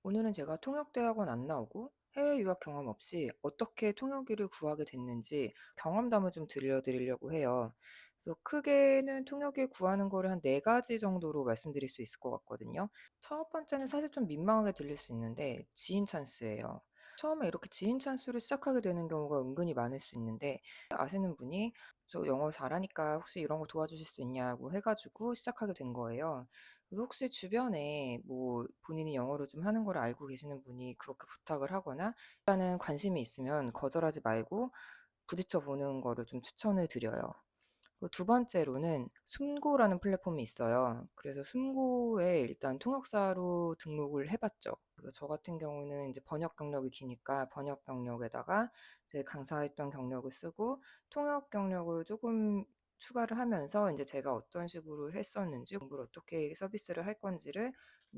오늘은 제가 통역대학원 안 나오고 해외 유학 경험 없이 어떻게 통역일을 구하게 됐는지 경험담을 좀 들려드리려고 해요. 그래서 크게는 통역일 구하는 거를 한 네 가지 정도로 말씀드릴 수 있을 것 같거든요. 첫 번째는 사실 좀 민망하게 들릴 수 있는데 지인 찬스예요. 처음에 이렇게 지인 찬스로 시작하게 되는 경우가 은근히 많을 수 있는데 아시는 분이 "저 영어 잘하니까 혹시 이런 거 도와주실 수 있냐."고 해 가지고 시작하게 된 거예요. 그 혹시 주변에 뭐 본인이 영어를 좀 하는 걸 알고 계시는 분이 그렇게 부탁을 하거나 일단은 관심이 있으면 거절하지 말고 부딪혀 보는 거를 좀 추천을 드려요. 그 두 번째로는 숨고라는 플랫폼이 있어요. 그래서 숨고에 일단 통역사로 등록을 해 봤죠. 그래서 저 같은 경우는 이제 번역 경력이 기니까 번역 경력에다가 이제 강사했던 경력을 쓰고 통역 경력을 쪼금 추가를 하면서 인제 제가 어떤 식으로 했었는지 공부를 어떻게 서비스를 할 건지를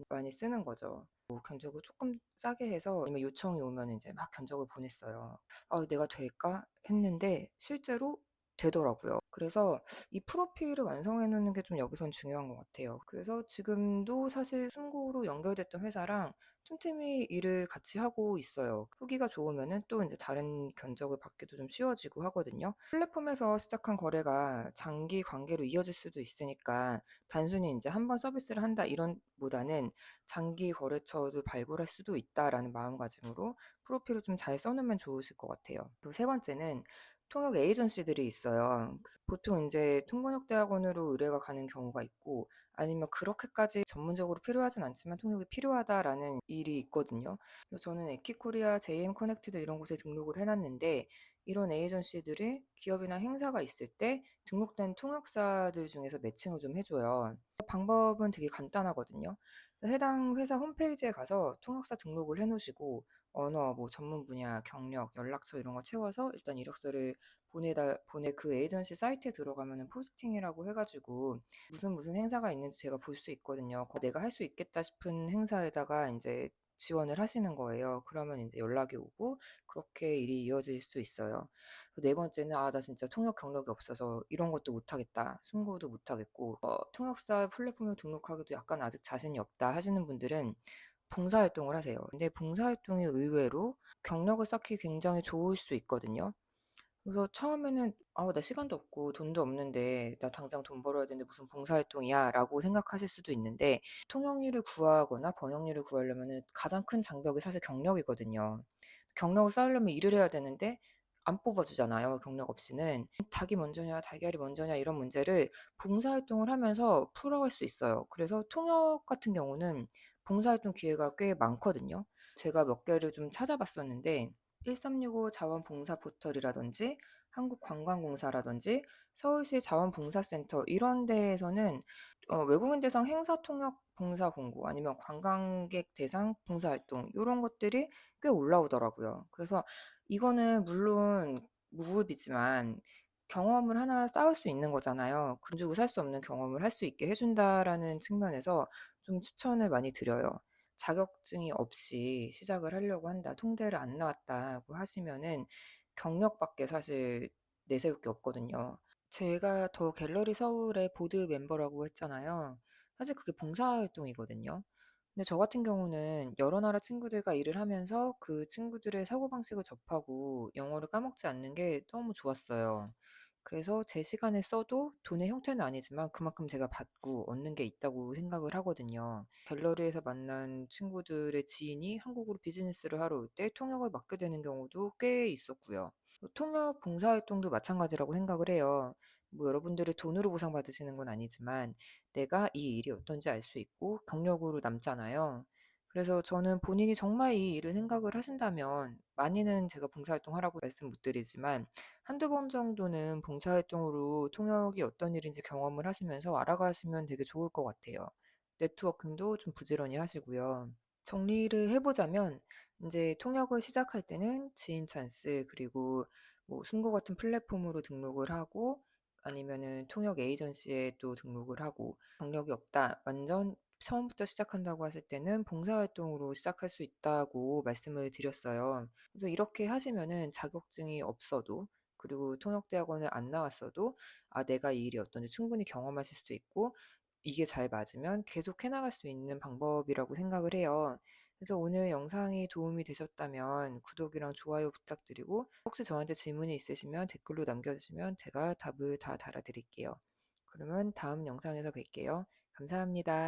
많이 쓰는 거죠. 뭐 견적을 쪼끔 싸게 해서 아니면 요청이 오면은 인제 막 견적을 보냈어요. '아 내가 될까?' 했는데 실제로 되더라고요. 그래서 이 프로필을 완성해 놓는 게 좀 여기선 중요한 것 같아요. 그래서 지금도 사실 승고로 연결됐던 회사랑 틈틈이 일을 같이 하고 있어요. 후기가 좋으면은 또 인제 다른 견적을 받기도 좀 쉬워지고 하거든요. 플랫폼에서 시작한 거래가 장기 관계로 이어질 수도 있으니까 단순히 인제 '한 번 서비스를 한다.' 이런 보다는 '장기 거래처도 발굴할 수도 있다.'라는 마음가짐으로 프로필을 좀 잘 써 놓으면 좋으실 것 같아요. 그리고 세 번째는 통역 에이전시들이 있어요. 보통 인제 통번역대학원으로 의뢰가 가는 경우가 있고 아니면 그렇게까지 전문적으로 필요하진 않지만 통역이 필요하다라는 일이 있거든요. 그래서 저는 에키코리아, JM 커넥티드 이런 곳에 등록을 해 놨는데 이런 에이전시들이 기업이나 행사가 있을 때 등록된 통역사들 중에서 매칭을 좀 해 줘요. 방법은 되게 간단하거든요. 해당 회사 홈페이지에 가서 통역사 등록을 해 놓으시고 언어, 뭐 전문 분야, 경력, 연락처 이런 거 채워서 일단 이력서를 보내 그 에이전시 사이트에 들어가면은 포스팅이라고 해 가지고 무슨 행사가 있는지 제가 볼 수 있거든요. '내가 할 수 있겠다.' 싶은 행사에다가 인제 지원을 하시는 거예요. 그러면 인제 연락이 오고 그렇게 일이 이어질 수 있어요. 네 번째는 '아 나 진짜 통역 경력이 없어서 이런 것도 못 하겠다. 승무도 못 하겠고 통역사 플랫폼에 등록하기도 약간 아직 자신이 없다.' 하시는 분들은 봉사활동을 하세요. 근데 봉사활동이 의외로 경력을 쌓기 굉장히 좋을 수 있거든요. 그래서 처음에는 '아 나 시간도 없고 돈도 없는데 나 당장 돈 벌어야 되는데 무슨 봉사활동이야.'라고 생각하실 수도 있는데 통역일을 구하거나 번역일을 구하려면은 가장 큰 장벽이 사실 경력이거든요. 경력을 쌓으려면 일을 해야 되는데 안 뽑아 주잖아요, 경력 없이는. 닭이 먼저냐 달걀이 먼저냐 이런 문제를 봉사활동을 하면서 풀어갈 수 있어요. 그래서 통역 같은 경우는 봉사활동 기회가 꽤 많거든요. 제가 몇 개를 좀 찾아봤었는데 1365 자원봉사 포털이라든지 한국관광공사라든지 서울시 자원봉사센터 이런 데에서는 외국인 대상 행사 통역 봉사 공고 아니면 관광객 대상 봉사활동 요런 것들이 꽤 올라오더라고요. 그래서 이거는 물론 무급이지만 경험을 하나 쌓을 수 있는 거잖아요. 돈 주고 살 수 없는 경험을 할 수 있게 해 준다라는 측면에서 좀 추천을 많이 드려요. 자격증이 없이 시작을 하려고 한다. 통대를 안 나왔다고 하시면은 경력밖에 사실 내세울 게 없거든요. 제가 더 갤러리 서울의 보드 멤버라고 했잖아요. 사실 그게 봉사활동이거든요. 근데 저 같은 경우는 여러 나라 친구들과 일을 하면서 그 친구들의 사고방식을 접하고 영어를 까먹지 않는 게 너무 좋았어요. 그래서 제 시간을 써도 돈의 형태는 아니지만 그만큼 제가 받고 얻는 게 있다고 생각을 하거든요. 갤러리에서 만난 친구들의 지인이 한국으로 비즈니스를 하러 올 때 통역을 맡게 되는 경우도 꽤 있었고요. 통역 봉사활동도 마찬가지라고 생각을 해요. 뭐 여러분들이 돈으로 보상받으시는 건 아니지만 내가 이 일이 어떤지 알 수 있고 경력으로 남잖아요. 그래서 저는 본인이 정말 이 일을 생각을 하신다면 많이는 제가 봉사활동하라고 말씀 못 드리지만 한두 번 정도는 봉사활동으로 통역이 어떤 일인지 경험을 하시면서 알아가시면 되게 좋을 것 같아요. 네트워킹도 좀 부지런히 하시고요. 정리를 해 보자면 인제 통역을 시작할 때는 지인 찬스 그리고 뭐 숨고 같은 플랫폼으로 등록을 하고 아니면은 통역 에이전시에 또 등록을 하고 경력이 없다. 완전 처음부터 시작한다고 하실 때는 봉사활동으로 시작할 수 있다고 말씀을 드렸어요. 그래서 이렇게 하시면은 자격증이 없어도 그리고 통역대학원을 안 나왔어도 아 내가 이 일이 어떤지 충분히 경험하실 수 있고 이게 잘 맞으면 계속 해 나갈 수 있는 방법이라고 생각을 해요. 그래서 오늘 영상이 도움이 되셨다면 구독이랑 좋아요 부탁드리고 혹시 저한테 질문이 있으시면 댓글로 남겨주시면 제가 답을 다 달아드릴게요. 그러면 다음 영상에서 뵐게요. 감사합니다.